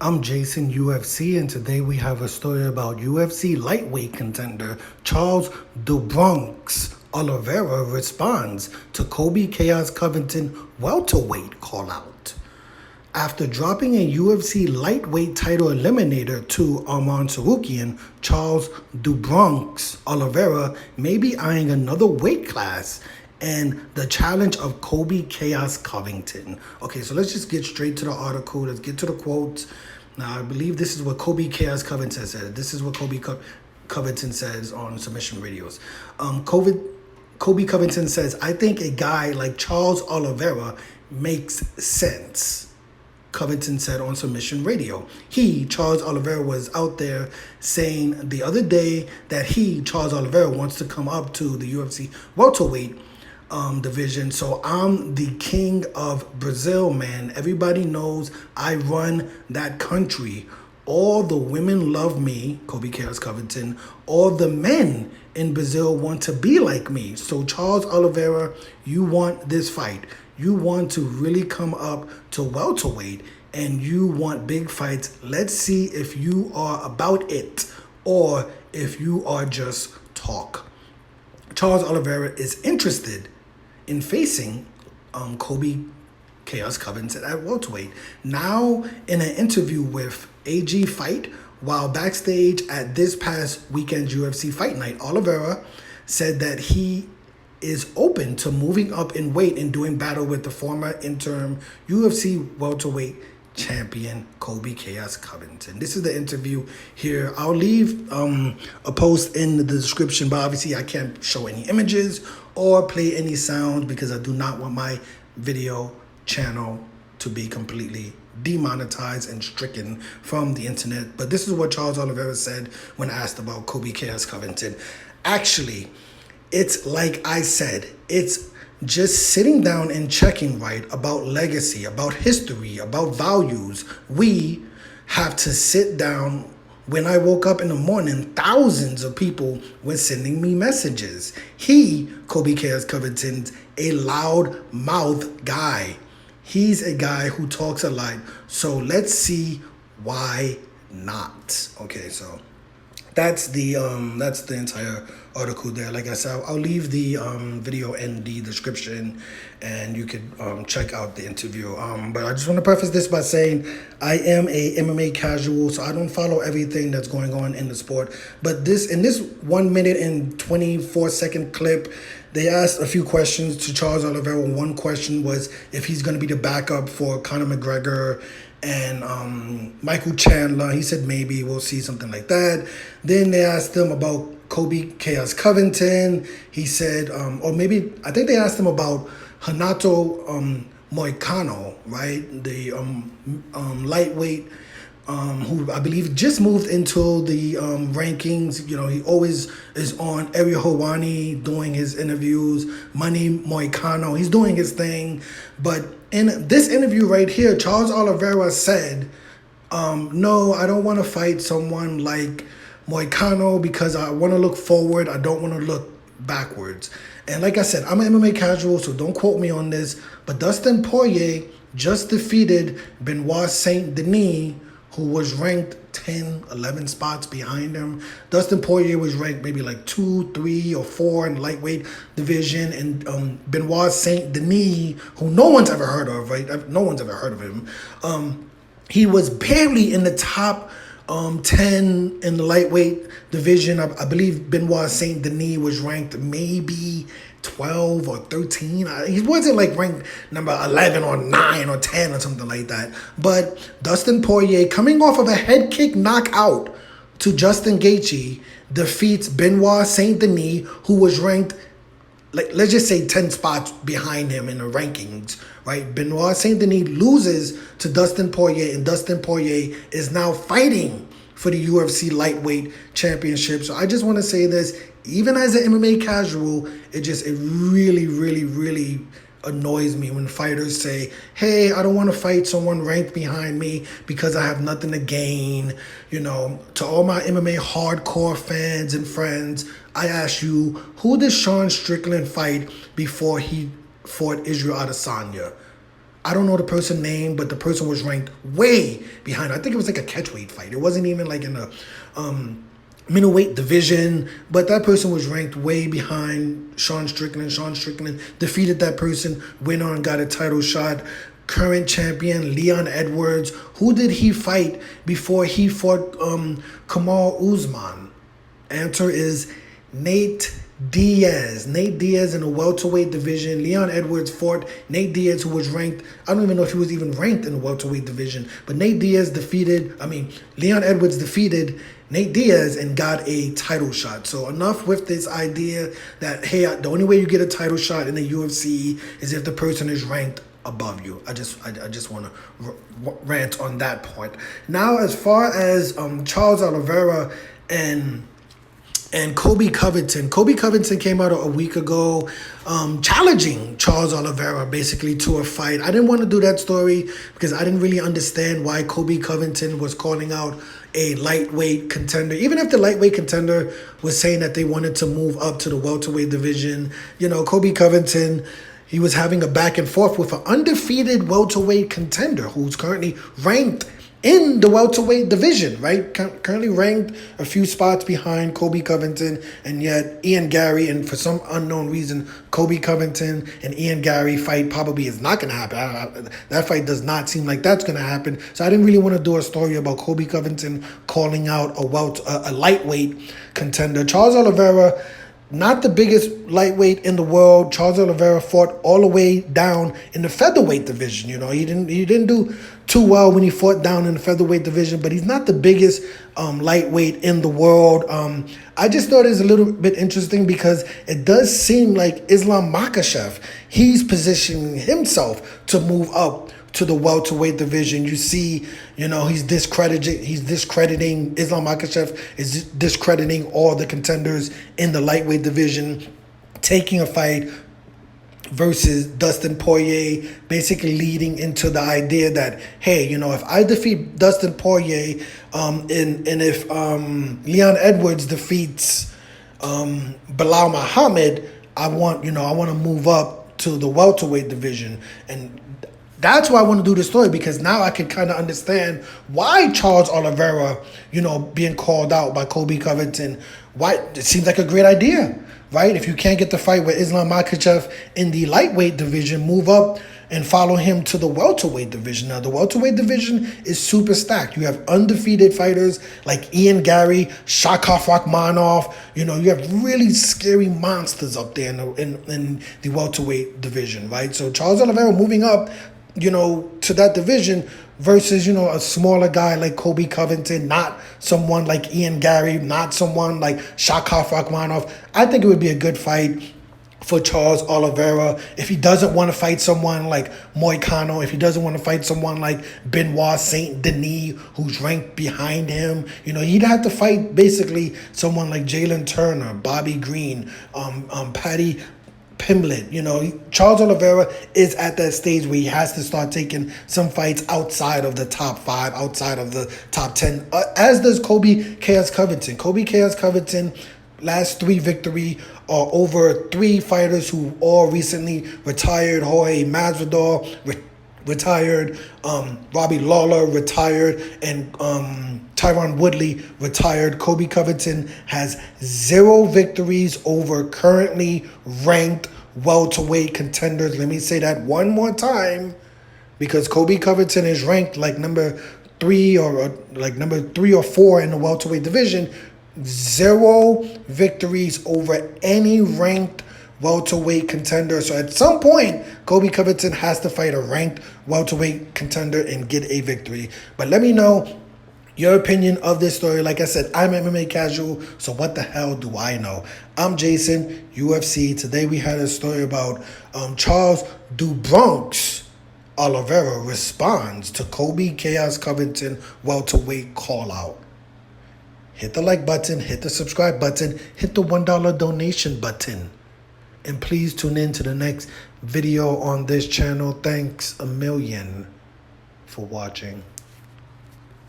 I'm JasonUFC, and today we have a story about UFC lightweight contender Charles "The Bronx" Oliveira responds to Colby Chaos Covington welterweight call-out. After dropping a UFC lightweight title eliminator to Arman Sarukian, Charles "The Bronx" Oliveira may be eyeing another weight class and the challenge of Colby Chaos Covington. Okay, so let's just get straight to the article. Let's get to the quotes. Now, I believe this is what Colby Chaos Covington said. This is what Covington says on Submission Radios. Colby Covington says, "I think a guy like Charles Oliveira makes sense." Covington said on Submission Radio. Charles Oliveira, was out there saying the other day that Charles Oliveira, wants to come up to the UFC welterweight division. So I'm the king of Brazil, man. Everybody knows I run that country. All the women love me, Colby Chaos Covington. All the men in Brazil want to be like me. So Charles Oliveira, you want this fight. You want to really come up to welterweight and you want big fights. Let's see if you are about it or if you are just talk. Charles Oliveira is interested in facing Colby Chaos Covington at welterweight. Now, in an interview with AG Fight, while backstage at this past weekend's UFC Fight Night, Oliveira said that he is open to moving up in weight and doing battle with the former interim UFC welterweight champion Colby Chaos Covington. This is the interview here. I'll leave a post in the description, but obviously I can't show any images or play any sound because I do not want my video channel to be completely demonetized and stricken from the internet. But this is what Charles Oliveira said when asked about Colby Chaos Covington. Actually, it's like I said, it's just sitting down and checking right about legacy, about history, about values. We have to sit down. When I woke up in the morning, thousands of people were sending me messages. Colby Chaos Covington's a loud mouth guy. He's a guy who talks a lot. So let's see why not. Okay, so that's the entire article there. Like I said, I'll leave the video in the description and you can check out the interview. But I just want to preface this by saying I am a MMA casual, so I don't follow everything that's going on in the sport. But in this 1 minute and 24-second clip, they asked a few questions to Charles Oliveira. One question was if he's going to be the backup for Conor McGregor and Michael Chandler. He said maybe, we'll see, something like that. Then they asked him about Colby Chaos Covington. He said, or maybe, I think they asked him about Renato Moicano, right? The lightweight, who I believe just moved into the rankings. You know, he always is on Ariel Helwani doing his interviews. Manny Moicano, he's doing his thing. But in this interview right here, Charles Oliveira said, no, I don't want to fight someone like Moicano because I want to look forward. I don't want to look backwards. And like I said, I'm an MMA casual, so don't quote me on this. But Dustin Poirier just defeated Benoit Saint Denis, who was ranked 10, 11 spots behind him. Dustin Poirier was ranked maybe like 2, 3, or 4 in the lightweight division. And Benoit Saint Denis, who no one's ever heard of, right? No one's ever heard of him. He was barely in the top 10 in the lightweight division. I believe Benoit Saint Denis was ranked maybe 12 or 13. He wasn't like ranked number 11 or 9 or 10 or something like that. But Dustin Poirier, coming off of a head kick knockout to Justin Gaethje, defeats Benoit Saint Denis, who was ranked, like, let's just say 10 spots behind him in the rankings, right? Benoit Saint Denis loses to Dustin Poirier, and Dustin Poirier is now fighting for the UFC lightweight championship. So I just want to say this, even as an MMA casual, it really, really, really annoys me when fighters say, hey, I don't want to fight someone ranked behind me because I have nothing to gain. You know, to all my MMA hardcore fans and friends, I ask you, who did Sean Strickland fight before he fought Israel Adesanya? I don't know the person's name, but the person was ranked way behind. I think it was like a catchweight fight. It wasn't even like in a middleweight division, but that person was ranked way behind Sean Strickland. Sean Strickland defeated that person, went on, got a title shot. Current champion Leon Edwards. Who did he fight before he fought Kamal Usman? Answer is Nate Diaz. Nate Diaz in the welterweight division. Leon Edwards fought Nate Diaz, who was ranked, I don't even know if he was even ranked in the welterweight division, but Leon Edwards defeated Nate Diaz and got a title shot. So enough with this idea that, hey, the only way you get a title shot in the UFC is if the person is ranked above you. I just want to rant on that point. Now, as far as Charles Oliveira and Colby Covington. Colby Covington came out a week ago challenging Charles Oliveira basically to a fight. I didn't want to do that story because I didn't really understand why Colby Covington was calling out a lightweight contender. Even if the lightweight contender was saying that they wanted to move up to the welterweight division, Colby Covington, he was having a back and forth with an undefeated welterweight contender who's currently ranked in the welterweight division, right? Currently ranked a few spots behind Colby Covington, and yet Ian Gary, and for some unknown reason, Colby Covington and Ian Gary fight probably is not going to happen. That fight does not seem like that's going to happen. So I didn't really want to do a story about Colby Covington calling out a lightweight contender. Charles Oliveira, not the biggest lightweight in the world. Charles Oliveira fought all the way down in the featherweight division. He didn't do too well when he fought down in the featherweight division, but he's not the biggest lightweight in the world. I just thought it was a little bit interesting because it does seem like Islam Makhachev, he's positioning himself to move up to the welterweight division. You see, he's discrediting Islam Makhachev is discrediting all the contenders in the lightweight division, taking a fight versus Dustin Poirier, basically leading into the idea that, hey, if I defeat Dustin Poirier, and if Leon Edwards defeats Bilal Muhammad, I want to move up to the welterweight division. And that's why I want to do this story, because now I can kind of understand why Charles Oliveira, being called out by Colby Covington, why it seems like a great idea, right? If you can't get the fight with Islam Makhachev in the lightweight division, move up and follow him to the welterweight division. Now, the welterweight division is super stacked. You have undefeated fighters like Ian Gary, Shakov Rakhmonov. You have really scary monsters up there in the welterweight division, right? So Charles Oliveira moving up, to that division versus, a smaller guy like Colby Covington, not someone like Ian Gary, not someone like Shakov Rakhmonov. I think it would be a good fight for Charles Oliveira. If he doesn't want to fight someone like Moicano, if he doesn't want to fight someone like Benoit Saint Denis, who's ranked behind him, he'd have to fight basically someone like Jalen Turner, Bobby Green, Patty Pimblett. Charles Oliveira is at that stage where he has to start taking some fights outside of the top 5, outside of the top 10, as does Colby Chaos Covington. Colby Chaos Covington, last 3 victory are over 3 fighters who all recently retired. Jorge Masvidal retired, Robbie Lawler retired, and Tyron Woodley retired. Colby Covington has 0 victories over currently ranked welterweight contenders. Let me say that one more time, because Colby Covington is ranked like number 3 or 4 in the welterweight division. 0 victories over any ranked welterweight contender. So at some point, Colby Covington has to fight a ranked welterweight contender and get a victory. But let me know your opinion of this story. Like I said, I'm MMA casual, so what the hell do I know? I'm Jason, UFC. Today we had a story about Charles "Du Bronx" Oliveira responds to Colby Chaos Covington welterweight call out. Hit the like button, hit the subscribe button, hit the $1 donation button. And please tune in to the next video on this channel. Thanks a million for watching.